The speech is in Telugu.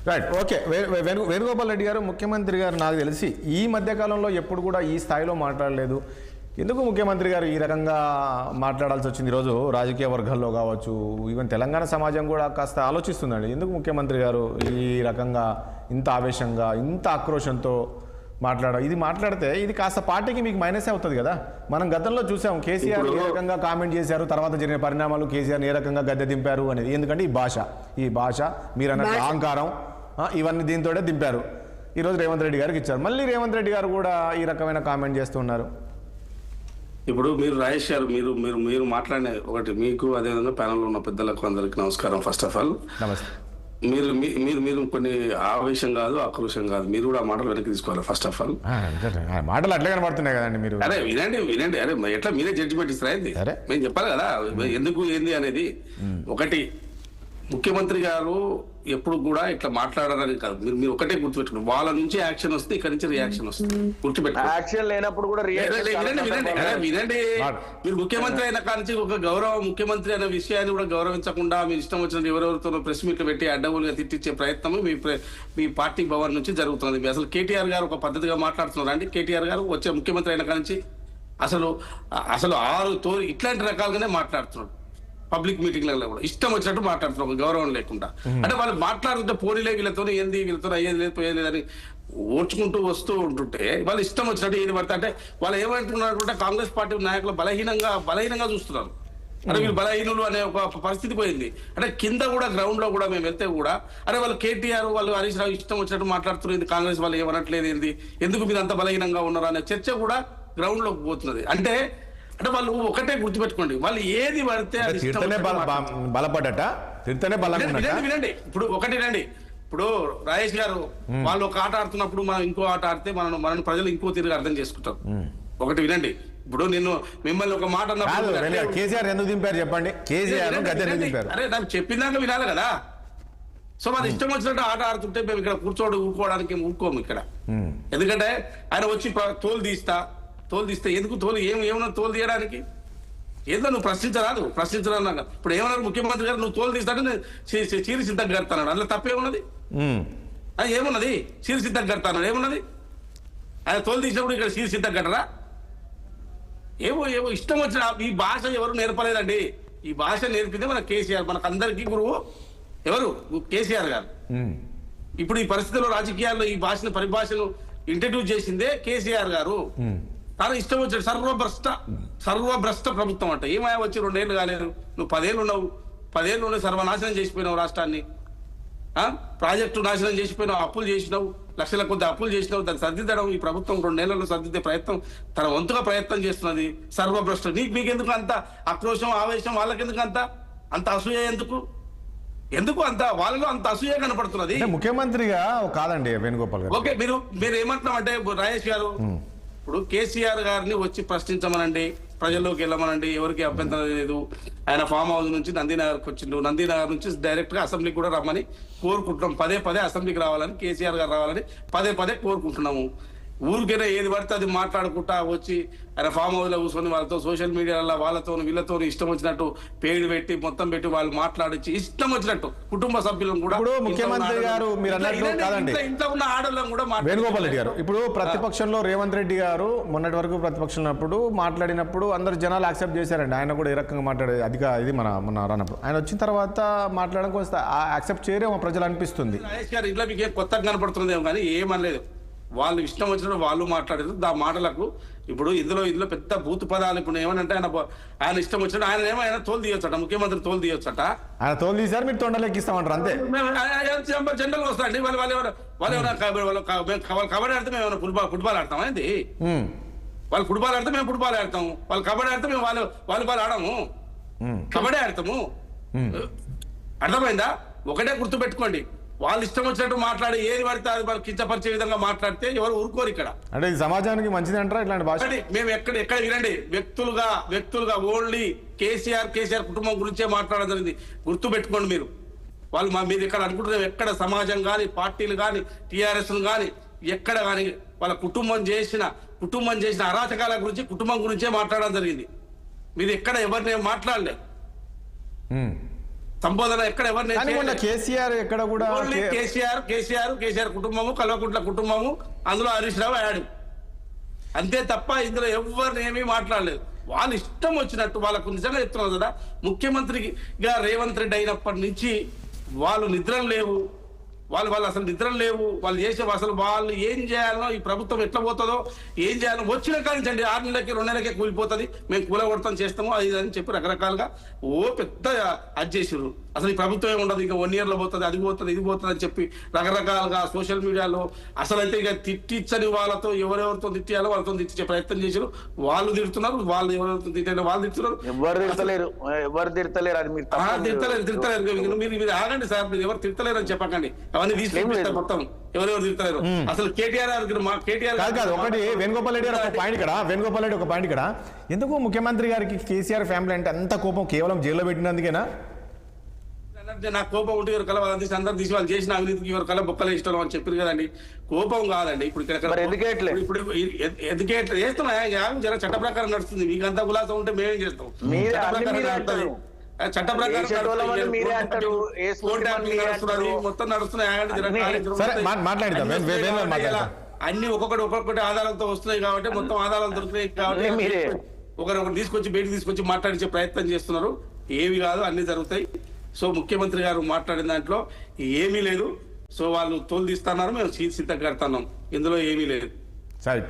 Right, okay. వేణుగోపాల్ రెడ్డి గారు, ముఖ్యమంత్రి గారు నాకు తెలిసి ఈ మధ్యకాలంలో ఎప్పుడు కూడా ఈ స్థాయిలో మాట్లాడలేదు. ఎందుకు ముఖ్యమంత్రి గారు ఈ రకంగా మాట్లాడాల్సి వచ్చింది? ఈరోజు రాజకీయ వర్గాల్లో కావచ్చు, ఈవెన్ తెలంగాణ సమాజం కూడా కాస్త ఆలోచిస్తుందండి. ఎందుకు ముఖ్యమంత్రి గారు ఈ రకంగా ఇంత ఆవేశంగా, ఇంత ఆక్రోషంతో ఇది మాట్లాడితే ఇది కాస్త పార్టీకి మీకు మైనస్ అవుతుంది కదా. మనం గతంలో చూసాం కేసీఆర్ ఏ రకంగా కామెంట్ చేశారు, తర్వాత జరిగిన పరిణామాలు, కేసీఆర్ ఏ రకంగా గద్దె దింపారు అనేది. ఎందుకంటే ఈ భాష మీరు అన్న అహంకారం ఇవన్నీ దీంతోనే దింపారు. ఈరోజు రేవంత్ రెడ్డి గారికి ఇచ్చారు, మళ్ళీ రేవంత్ రెడ్డి గారు కూడా ఈ రకమైన కామెంట్ చేస్తున్నారు. ఇప్పుడు మీరు రాజేష్ గారు, మీరు మీరు మీరు మాట్లాడిన ఒకటి, మీకు అదేవిధంగా ప్యానల్లో ఉన్న పెద్దలకు అందరికి నమస్కారం. ఫస్ట్ ఆఫ్ ఆల్ నమస్తే. మీరు మీరు మీరు కొన్ని ఆవేశం కాదు, ఆక్రోశం కాదు, మీరు కూడా మాటలు వెనక్కి తీసుకోవాలి. ఫస్ట్ ఆఫ్ ఆల్ మాటలు అట్లా కనబడుతున్నాయి కదండి. మీరు అరే వినండి, అరే ఎట్లా మీరే జడ్జిమెంట్ ఇస్తారా? మేము చెప్పాలి కదా ఎందుకు ఏంది అనేది. ఒకటి, ముఖ్యమంత్రి గారు ఎప్పుడు కూడా ఇట్లా మాట్లాడారని కాదు, మీరు ఒకటే గుర్తుపెట్టుకోండి. వాళ్ళ నుంచి యాక్షన్ వస్తే ఇక్కడ నుంచి రియాక్షన్ వస్తుంది, గుర్తుపెట్టుకోండి. యాక్షన్ లేనప్పుడు కూడా వినండి. మీరు ముఖ్యమంత్రి అయిన కాంచి ఒక ముఖ్యమంత్రి అనే విషయాన్ని కూడా గౌరవించకుండా మీరు ఇష్టం వచ్చినట్టు ఎవరెవరితో ప్రెస్ మీట్లు పెట్టి అడ్డగోలుగా తిట్టించే ప్రయత్నం మీ పార్టీ భవన్ నుంచి జరుగుతుంది. అసలు కేటీఆర్ గారు ఒక పద్ధతిగా మాట్లాడుతున్నారు అండి. కేటీఆర్ గారు వచ్చే ముఖ్యమంత్రి అయిన కాంచి అసలు 6 ఇట్లాంటి రకాలుగానే మాట్లాడుతున్నాడు. పబ్లిక్ మీటింగ్లలో కూడా ఇష్టం వచ్చినట్టు మాట్లాడుతున్నారు, ఒక గౌరవం లేకుండా. అంటే వాళ్ళు మాట్లాడుతుంటే పోనీలే, వీళ్ళతో అయ్యేది లేదు పోయేది లేదని ఓడ్చుకుంటూ వస్తూ ఉంటుంటే వాళ్ళు ఇష్టం వచ్చినట్టు ఏది పడతా అంటే వాళ్ళు ఏమంటున్నారంటే కాంగ్రెస్ పార్టీ నాయకులు బలహీనంగా చూస్తున్నారు. అంటే వీళ్ళు బలహీనులు అనే ఒక పరిస్థితి పోయింది. అంటే కింద కూడా గ్రౌండ్ లో కూడా మేము వెళ్తే కూడా అరే వాళ్ళు కేటీఆర్ వాళ్ళు హరీష్ రావు ఇష్టం వచ్చినట్టు మాట్లాడుతున్నారు, కాంగ్రెస్ వాళ్ళు ఏమనట్లేదు ఏంది, ఎందుకు మీరు అంత బలహీనంగా ఉన్నారు అనే చర్చ కూడా గ్రౌండ్ లోకి పోతున్నది. అంటే వాళ్ళు ఒకటే గుర్తుపెట్టుకోండి, వాళ్ళు ఏది పడితే బలపడట వినండి. ఇప్పుడు ఒకటి రండి, ఇప్పుడు రాజేష్ గారు వాళ్ళు ఒక ఆట ఆడుతున్నప్పుడు మనం ఇంకో ఆట ఆడితే మనం ప్రజలు ఇంకో తిరిగి అర్థం చేసుకుంటారు. ఒకటి వినండి, ఇప్పుడు నేను మిమ్మల్ని ఒక మాట అన్నప్పుడు కేసీఆర్ ఎందుకు దింపారు చెప్పండి, కేసీఆర్ అరే నాకు చెప్పిందాక వినాలి కదా. సో మన ఇష్టం వచ్చినట్టు ఆట ఆడుతుంటే మేము ఇక్కడ ఊరుకోవడానికి ఊరుకోము ఇక్కడ. ఎందుకంటే ఆయన వచ్చి తోలు తీస్తే ఎందుకు ఏమన్నా తోలు తీయడానికి? ఏదో నువ్వు ప్రశ్నించరాదు. ఇప్పుడు ఏమన్నారు ముఖ్యమంత్రి గారు, నువ్వు తోలు తీస్తాడు చీరి సిద్ధంగా కడతాడు, అందులో తప్పేమున్నది? ఏమున్నది? చీరి సిద్ధంగా కడతాడు ఏమున్నది? ఆయన తోలు తీసినప్పుడు ఇక్కడ చీరి సిద్ధంగా కట్టరా? ఏమో ఇష్టం వచ్చిన ఈ భాష ఎవరు నేర్పలేదండి. ఈ భాష నేర్పితే మన కేసీఆర్, మనకు అందరికీ గురువు ఎవరు? కేసీఆర్ గారు. ఇప్పుడు ఈ పరిస్థితుల్లో రాజకీయాల్లో ఈ పరిభాషను ఇంట్రడ్యూస్ చేసిందే కేసీఆర్ గారు. తను ఇష్టం వచ్చాడు. సర్వభ్రష్ట ప్రభుత్వం అంట. ఏమయ్యా వచ్చి 2 ఏళ్ళు కాలేదు, నువ్వు 10 ఏళ్ళు ఉన్నావు. 10 ఏళ్ళు సర్వనాశనం చేసిపోయినావు రాష్ట్రాన్ని. ప్రాజెక్టు నాశనం చేసిపోయినావు, అప్పులు చేసినావు, లక్షల కొద్ది అప్పులు చేసినావు. దాన్ని సర్దిద్దడం ఈ ప్రభుత్వం 2 ఏళ్లలో సర్దిద్దే ప్రయత్నం తన వంతుగా ప్రయత్నం చేస్తున్నది. సర్వభ్రష్ట. మీకెందుకు అంత ఆక్రోశం, ఆవేశం? వాళ్ళకెందుకు అంత అసూయ? ఎందుకు అంత వాళ్ళలో అంత అసూయ కనపడుతున్నది? ముఖ్యమంత్రిగా కాదండి వేణుగోపాల్ గారు. ఓకే, మీరు ఏమంటున్నామంటే రాజేష్ గారు, ఇప్పుడు కేసీఆర్ గారిని వచ్చి ప్రశ్నించమనండి, ప్రజల్లోకి వెళ్ళమనండి, ఎవరికి అభ్యంతరం లేదు. ఆయన ఫామ్ హౌస్ నుంచి నందీనగర్కి వచ్చిండు, నందీనగర్ నుంచి డైరెక్ట్ గా అసెంబ్లీకి కూడా రమ్మని కోరుకుంటున్నాం. పదే అసెంబ్లీకి రావాలని, కేసీఆర్ గారు రావాలని పదే కోరుకుంటున్నాము. ఊరికైనా ఏది పడితే అది మాట్లాడుకుంటా వచ్చి ఆయన ఫామ్ హౌస్ లో కూర్చొని వాళ్ళతో సోషల్ మీడియాలో వీళ్ళతో ఇష్టం వచ్చినట్టు పేరు పెట్టి మొత్తం పెట్టి వాళ్ళు మాట్లాడించి ఇష్టం వచ్చినట్టు కుటుంబ సభ్యులను కూడా. ఇప్పుడు ముఖ్యమంత్రి గారు మీరు అన్నట్టు కాదండి, ఇంట్లో ఉన్న ఆడవాళ్ళని కూడా వేణుగోపాల్ రెడ్డి గారు ఇప్పుడు ప్రతిపక్షంలో రేవంత్ రెడ్డి గారు మొన్నటి వరకు ప్రతిపక్షం మాట్లాడినప్పుడు అందరు జనాలు యాక్సెప్ట్ చేశారండి. ఆయన కూడా ఏ రకంగా మాట్లాడేది ఇది మన రానప్పుడు ఆయన వచ్చిన తర్వాత మాట్లాడడం కోసం యాక్సెప్ట్ చేయరేమో ప్రజలు అనిపిస్తుంది. రాజేష్ గారు ఇంట్లో మీకు కొత్తగా కనపడుతుందేమో కానీ ఏమనలేదు. వాళ్ళు ఇష్టం వచ్చినప్పుడు వాళ్ళు మాట్లాడారు. ఆ మాటలకు ఇప్పుడు ఇందులో పెద్ద భూత పదాలు. ఇప్పుడు ఏమనంటే ఆయన ఇష్టం వచ్చినట్టు ఆయన తోలు తీయొచ్చట, ముఖ్యమంత్రి తోలు తీయొచ్చట. ఆయన తోలు తీసారు, మీరు తొండలెక్కిస్తామంటారు అంతే. జనరల్ వస్తారండి వాళ్ళు ఏమైనా కబడ్డీ ఆడితే మేము ఏమైనా ఫుట్బాల్ ఆడతాం ఏంటి? వాళ్ళు ఫుట్బాల్ ఆడితే మేము ఫుట్బాల్ ఆడతాం, వాళ్ళు కబడ్డీ ఆడితే మేము వాలీబాల్ ఆడము, కబడ్డీ ఆడతాము. అర్థమైందా? ఒకటే గుర్తు పెట్టుకోండి, వాళ్ళు ఇష్టం వచ్చినట్టు మాట్లాడి ఏది పడితే అది వాళ్ళు కించపరిచే విధంగా మాట్లాడితే ఎవరు ఊరుకోరు ఇక్కడ. అంటే ఇది సమాజానికి మంచిది అంటారా ఇట్లాంటి భాష? మేము ఎక్కడ వినండి, వ్యక్తులుగా ఓన్లీ కేసీఆర్ కుటుంబం గురించే మాట్లాడడం జరిగింది. గుర్తు పెట్టుకోండి మీరు. మీరు ఇక్కడ అనుకుంటున్నారు ఎక్కడ సమాజం కానీ, పార్టీలు కానీ, టీఆర్ఎస్ కానీ ఎక్కడ కానీ వాళ్ళ కుటుంబం చేసిన అరాచకాల గురించి, కుటుంబం గురించే మాట్లాడడం జరిగింది. మీరు ఎక్కడ ఎవరిని మాట్లాడలేదు. సంబోధన ఎక్కడ ఎవరిని కానీ మొన్న కేసీఆర్ ఎక్కడ కూడా ఓన్లీ కేసీఆర్ కుటుంబము, కల్వకుంట్ల కుటుంబము, అందులో హరీష్ రావు యాడ్, అంతే తప్ప ఇందులో ఎవరిని ఏమీ మాట్లాడలేదు. వాళ్ళు ఇష్టం వచ్చినట్టు వాళ్ళకు నిజంగా చెప్తున్నారు కదా, ముఖ్యమంత్రిగా రేవంత్ రెడ్డి అయినప్పటి నుంచి వాళ్ళు నిద్రలు లేవు, వాళ్ళు అసలు నిద్రలు లేవు. వాళ్ళు చేసే అసలు వాళ్ళు ఏం చేయాలో, ఈ ప్రభుత్వం ఎట్లా పోతుందో, ఏం చేయాలో వచ్చిన కానించండి 6 నెలలకి 2 నెలలకే కూలిపోతుంది, మేము కూలగొడతాం చేస్తాము అది అని చెప్పి రకరకాలుగా పెద్ద అది చేసిర్రు. అసలు ఈ ప్రభుత్వం ఏమి ఉండదు, ఇంకా 1 year లో పోతుంది, అది పోతుంది, ఇది పోతుంది అని చెప్పి రకరకాలుగా సోషల్ మీడియాలో అసలు అయితే ఇక తిట్టించని వాళ్ళతో ఎవరెవరితో తిట్టియాలో వాళ్ళతో తిట్టించే ప్రయత్నం చేశారు. వాళ్ళు తిడుతున్నారు, వాళ్ళు ఎవరెవరితో తిట్టారో వాళ్ళు తిడుతున్నారు. ఎవరు తిడతలేరు అది మీరు తిడతలేరు. మీరు ఆగండి సార్, మీరు ఎవరు తిడతలేరు అని చెప్పకండి, అవన్నీ తీసుకెళ్ళి మొత్తం ఎవరెవరు తిడతలేరు. అసలు కేటీఆర్ కాదు ఒకటి వేణుగోపాల్ రెడ్డి గారు ఒక పాయింట్ ఇక్కడ ఎందుకు ముఖ్యమంత్రి గారికి కేసీఆర్ ఫ్యామిలీ అంటే అంత కోపం కేవలం జైల్లో పెట్టినందుకేనా? నాకు కోపం ఉంటే ఎవరు కల వాళ్ళని తీసి అందరు తీసి వాళ్ళు చేసిన అవినీతికి ఎవరు కల బొక్కలు ఇష్టం అని చెప్పారు కదండి. కోపం కాదండి. ఇప్పుడు ఇప్పుడు ఎందుకేట్లే చేస్తున్నా జర చట్ట ప్రకారం నడుస్తుంది. మీకు అంతా గులాసం ఉంటే మేమేం చేస్తాం? చట్ట ప్రకారం మొత్తం నడుస్తున్నాయి. అన్ని ఒక్కొక్కటి ఆధారాలతో వస్తున్నాయి కాబట్టి, మొత్తం ఆధారాలు దొరుకుతున్నాయి కాబట్టి ఒకరొకరు బయటకు తీసుకొచ్చి మాట్లాడించే ప్రయత్నం చేస్తున్నారు. ఏవి కాదు, అన్ని జరుగుతాయి. సో ముఖ్యమంత్రి గారు మాట్లాడిన దాంట్లో ఏమీ లేదు. సో వాళ్ళు తోలు తీస్తున్నారు, మేము సిద్ధం కడతాం, ఇందులో ఏమీ లేదు. సరే